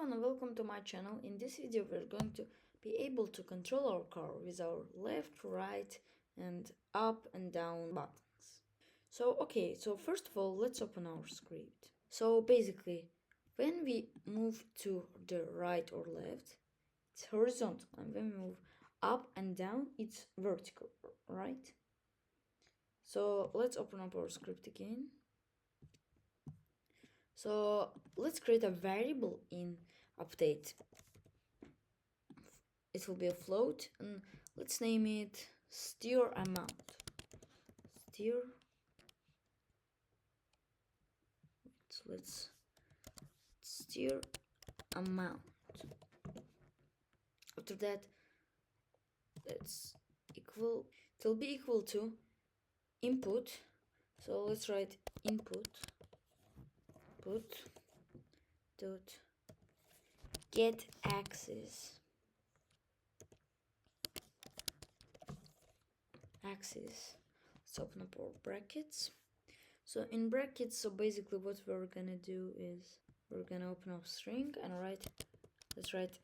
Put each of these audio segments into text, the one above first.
everyone and welcome to my channel. In this video we're going to be able to control our car with our left, right and up and down buttons. So first of all, let's open our script. So basically, when we move to the right or left, it's horizontal, and when we move up and down, it's vertical, right? So let's open up our script again. So let's create a variable in update. It will be a float, and let's name it steer amount. Let's steer amount. After that, let's equal. It will be equal to input. So let's write input dot get axis. Let's open up our brackets. So in brackets, so basically what we're gonna do is we're gonna open up string and let's write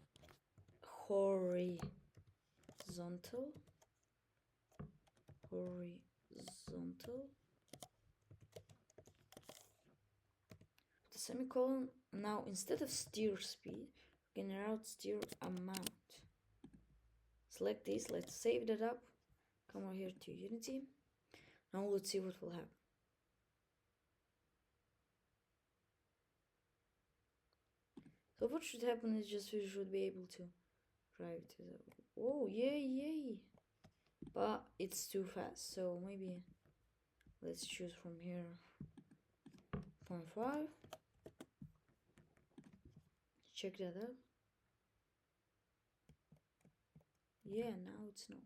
horizontal. The semicolon. Now instead of steer speed, we're gonna write steer amount. Select this, let's save that up. Come over here to Unity. Now let's see what will happen. So what should happen is just we should be able to drive to the... Oh, yay! But it's too fast, so maybe let's choose from here 0.5. Check that out. Yeah, now it's no.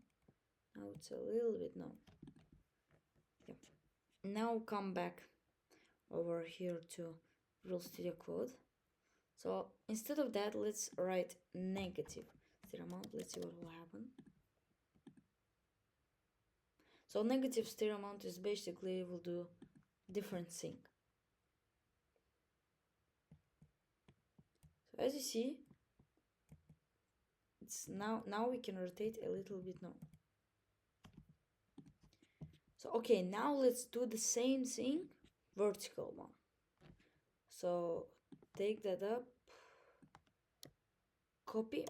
Now it's a little bit no. Yeah. Now come back over here to Visual Studio Code. So instead of that, let's write negative steer amount. Let's see what will happen. So negative steer amount is basically will do different thing. So as you see, it's now we can rotate a little bit now. So okay, now let's do the same thing, vertical one. So take that up, copy,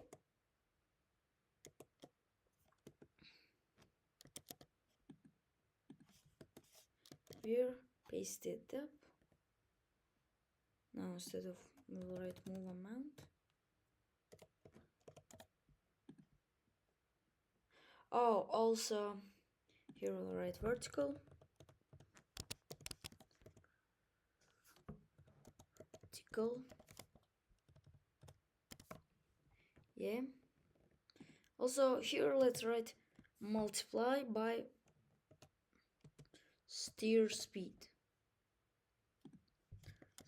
here, paste it up. Now instead of we will write move amount. Oh, also here we'll write vertical. Yeah. Also here let's write multiply by steer speed.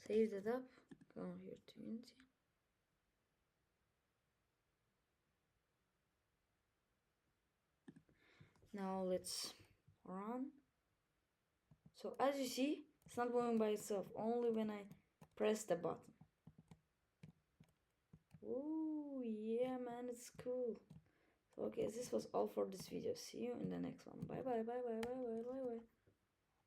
Save that up. Go here to Unity. Now let's run. So as you see, it's not going by itself, only when I press the button. Oh yeah, man, it's cool. So okay, this was all for this video. See you in the next one. Bye bye.